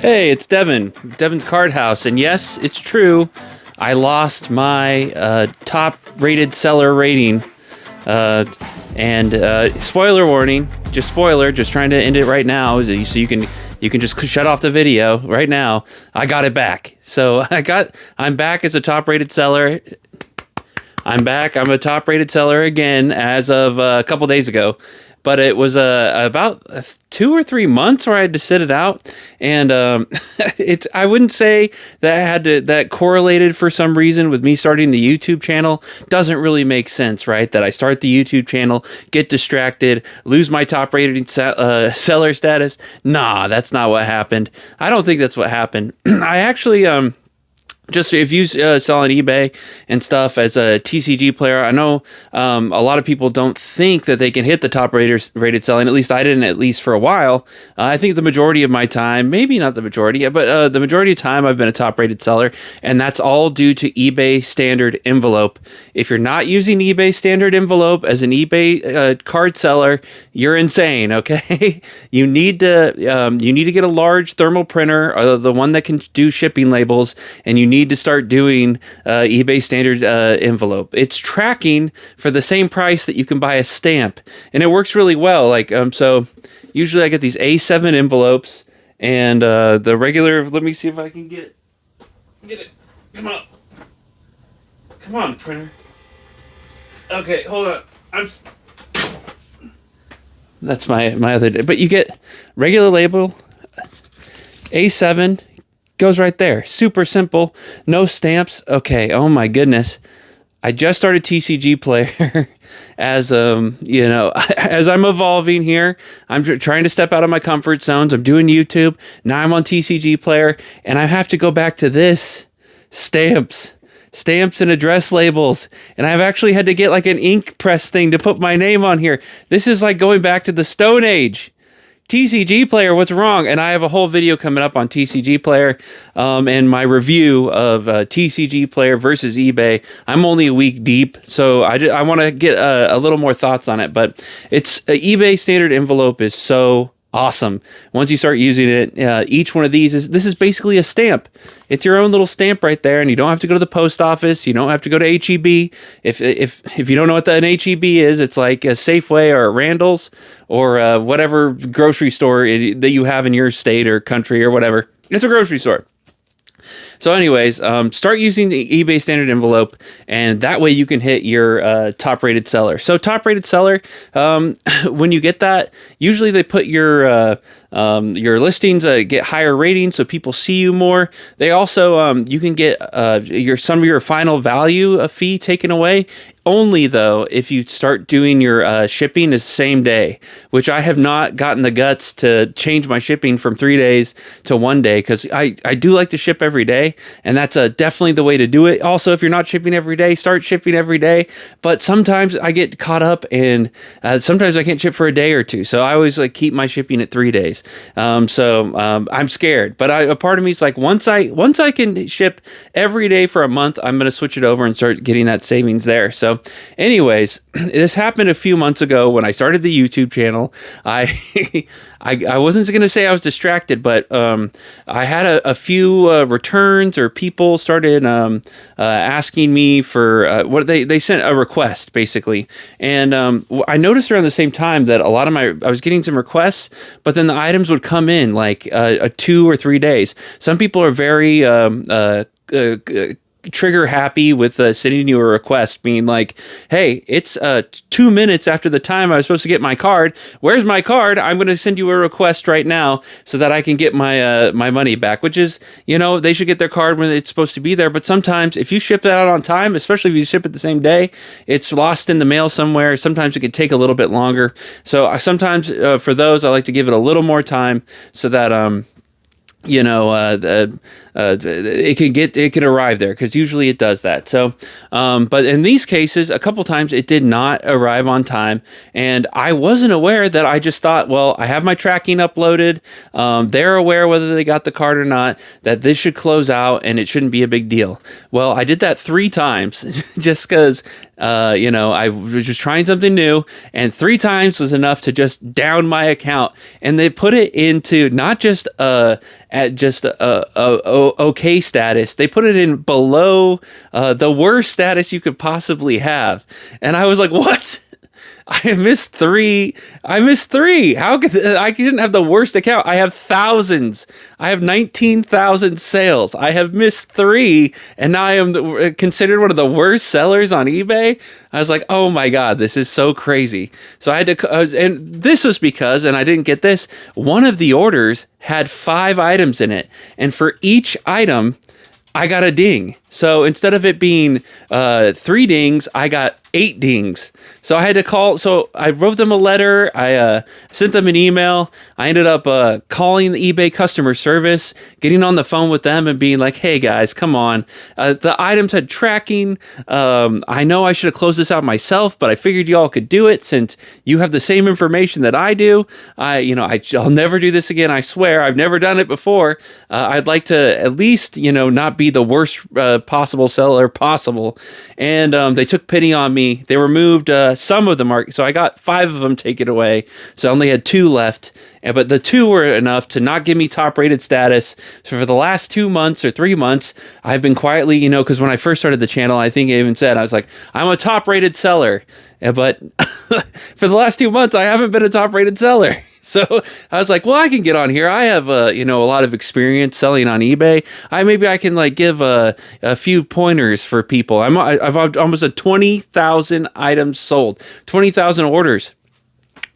Hey, it's Devin. Devin's Card House. And yes, it's true. I lost my top-rated seller rating. Spoiler warning. Just trying to end it right now, so you can just shut off the video right now. I got it back. So I'm back as a top-rated seller. I'm back. I'm a top-rated seller again as of a couple days ago. But it was about 2 or 3 months where I had to sit it out, and I wouldn't say that correlated for some reason with me starting the YouTube channel. Doesn't really make sense, right? That I start the YouTube channel, get distracted, lose my top rated seller status. Nah, that's not what happened. I don't think that's what happened. I actually just if you sell on eBay and stuff as a TCG player, I know a lot of people don't think that they can hit the top rated selling. At least I didn't, at least for a while. I think the majority of my time, maybe not the majority, but the majority of time I've been a top rated seller, and that's all due to eBay standard envelope. If you're not using eBay standard envelope as an eBay card seller, you're insane, okay? You need to get a large thermal printer, the one that can do shipping labels, and you need to start doing eBay standard envelope. It's tracking for the same price that you can buy a stamp, and it works really well. So usually I get these A7 envelopes, and the regular. Let me see if I can get it. Come on, printer. Okay, hold on. That's my other. But you get regular label, A7. Goes right there. Super simple. No stamps. Okay. Oh my goodness. I just started TCG Player as as I'm evolving here. I'm trying to step out of my comfort zones. I'm doing YouTube. Now I'm on TCG Player, and I have to go back to this stamps and address labels. And I've actually had to get like an ink press thing to put my name on here. This is like going back to the Stone Age. TCG Player, what's wrong? And I have a whole video coming up on TCG Player and my review of TCG Player versus eBay. I'm only a week deep, so I want to get a little more thoughts on it. But it's eBay standard envelope is so awesome. Once you start using it, each one of these is basically a stamp. It's your own little stamp right there, and you don't have to go to the post office. You don't have to go to HEB. If you don't know what an HEB is, it's like a Safeway or a Randall's or whatever grocery store that you have in your state or country or whatever. It's a grocery store. So anyways, start using the eBay standard envelope, and that way you can hit your top-rated seller. So top-rated seller, when you get that, usually they put your listings get higher ratings so people see you more. They also you can get some of your final value fee taken away. Only though if you start doing your shipping the same day, which I have not gotten the guts to change my shipping from 3 days to 1 day, because I do like to ship every day, and that's definitely the way to do it. Also, if you're not shipping every day, start shipping every day. But sometimes I get caught up, and sometimes I can't ship for a day or two, so I always keep my shipping at 3 days. I'm scared, but a part of me is like, once I can ship every day for a month, I'm going to switch it over and start getting that savings there. So anyways, this happened a few months ago when I started the YouTube channel. I wasn't going to say I was distracted, but I had a few returns, or people started asking me for what they sent a request basically, and I noticed around the same time that a lot of I was getting some requests, but then the items would come in like 2 or 3 days. Some people are very trigger happy with sending you a request being like, hey, it's 2 minutes after the time I was supposed to get my card. Where's my card? I'm going to send you a request right now so that I can get my my money back, which is, they should get their card when it's supposed to be there. But sometimes if you ship it out on time, especially if you ship it the same day, it's lost in the mail somewhere. Sometimes it could take a little bit longer. So sometimes for those, I like to give it a little more time so that it can arrive there, because usually it does that. So, but in these cases, a couple times it did not arrive on time, and I wasn't aware. That I just thought, well, I have my tracking uploaded. They're aware whether they got the card or not, that this should close out and it shouldn't be a big deal. Well, I did that 3 times just because, I was just trying something new, and 3 times was enough to just down my account. And they put it into not just at just a okay status. They put it in below the worst status you could possibly have. And I was like, what? I missed three. How could I didn't have the worst account? I have thousands. I have 19,000 sales. I have missed 3, and now I am considered one of the worst sellers on eBay. I was like, oh my God, this is so crazy. So I had to, and this was because, and I didn't get this, one of the orders had 5 items in it, and for each item, I got a ding. So instead of it being 3 dings, I got 8 dings. So I had to call. So I wrote them a letter. I sent them an email. I ended up calling the eBay customer service, getting on the phone with them and being like, hey guys, come on. The items had tracking. I know I should have closed this out myself, but I figured y'all could do it since you have the same information that I do. I'll never do this again. I swear I've never done it before. I'd like to at least, not be the worst possible seller possible. And they took pity on me. They removed some of the market. So I got 5 of them taken away. So I only had 2 left. But the 2 were enough to not give me top rated status. So for the last 2 months or 3 months, I've been quietly, because when I first started the channel, I think I even said, I was like, I'm a top rated seller. But for the last 2 months, I haven't been a top rated seller. So I was like, well, I can get on here. I have, a lot of experience selling on eBay. Maybe I can give a few pointers for people. I've almost at 20,000 items sold, 20,000 orders.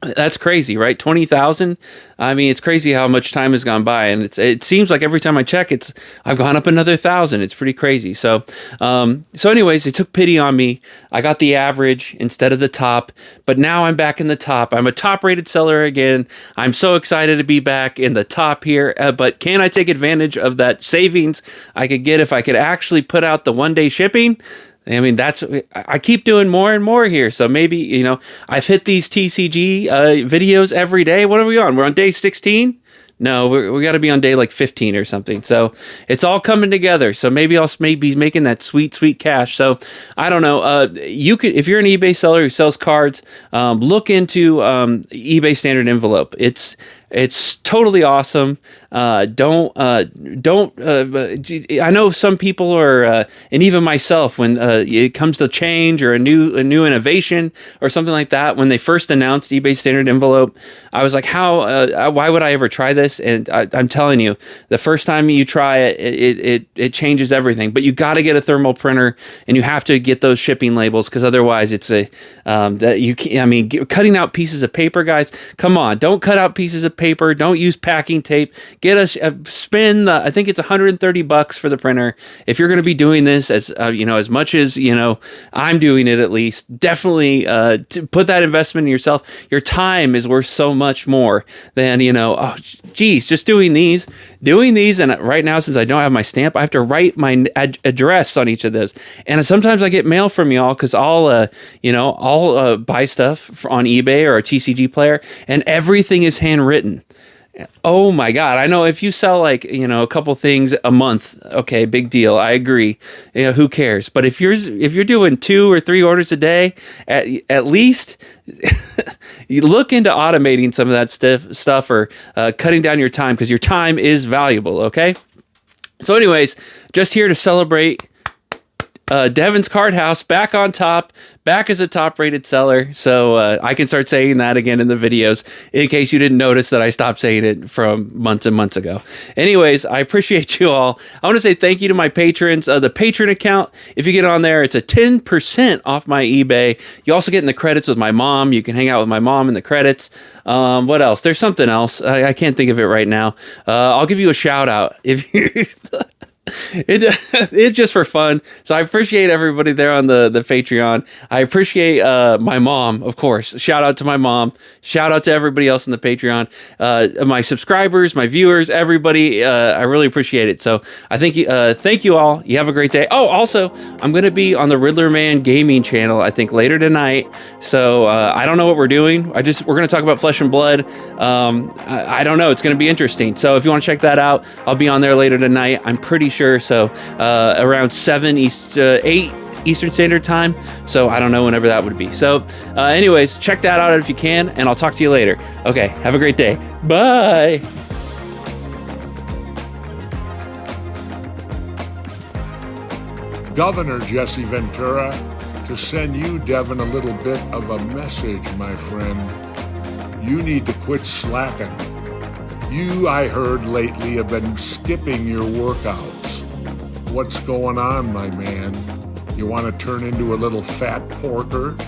That's crazy, right? 20,000. I mean, it's crazy how much time has gone by, and it seems like every time I check, I've gone up another 1,000. It's pretty crazy. So anyways, they took pity on me. I got the average instead of the top, but now I'm back in the top. I'm a top-rated seller again. I'm so excited to be back in the top here. But can I take advantage of that savings I could get if I could actually put out the 1-day shipping? I mean, I keep doing more and more here. So maybe, I've hit these TCG videos every day. What are we on? We're on day 16? No, we got to be on day 15 or something. So it's all coming together. So maybe I'll be making that sweet, sweet cash. So I don't know. You could, if you're an eBay seller who sells cards, look into eBay Standard Envelope. It's totally awesome. I know some people are, and even myself, when it comes to change or a new innovation or something like that, when they first announced eBay Standard Envelope, I was like, why would I ever try this? And I'm telling you, the first time you try it changes everything. But you got to get a thermal printer, and you have to get those shipping labels, because otherwise it's cutting out pieces of paper, guys. Come on, don't cut out pieces of paper. Don't use packing tape. Get spend I think it's $130 for the printer. If you're going to be doing this as much as I'm doing it, at least definitely to put that investment in yourself. Your time is worth so much more than just doing these. And right now, since I don't have my stamp, I have to write my address on each of those. And sometimes I get mail from y'all, because I'll buy stuff on eBay or a TCG player, and everything is handwritten. Oh my God. I know if you sell a couple things a month, okay, big deal. I agree. Who cares? But if you're doing 2 or 3 orders a day, at least you look into automating some of that stuff or cutting down your time, because your time is valuable. Okay. So anyways, just here to celebrate Devin's Card House back on top, back as a top-rated seller. So I can start saying that again in the videos, in case you didn't notice that I stopped saying it from months and months ago. Anyways, I appreciate you all. I want to say thank you to my patrons. The patron account, if you get on there, it's a 10% off my eBay. You also get in the credits with my mom. You can hang out with my mom in the credits. What else? There's something else. I can't think of it right now. I'll give you a shout out if you... It's just for fun. So I appreciate everybody there on the Patreon. I appreciate my mom, of course. Shout out to my mom. Shout out to everybody else on the Patreon. My subscribers, my viewers, everybody. I really appreciate it. So I think thank you all. You have a great day. Oh, also, I'm going to be on the Riddler Man Gaming channel, I think later tonight. So I don't know what we're doing. We're going to talk about Flesh and Blood. I don't know. It's going to be interesting. So if you want to check that out, I'll be on there later tonight. I'm pretty sure. So around 8 Eastern Standard Time. So I don't know whenever that would be. So anyways, check that out if you can, and I'll talk to you later. Okay, have a great day. Bye. Governor Jesse Ventura, to send you, Devin, a little bit of a message, my friend. You need to quit slacking. You, I heard lately, have been skipping your workouts. What's going on, my man? You want to turn into a little fat porker?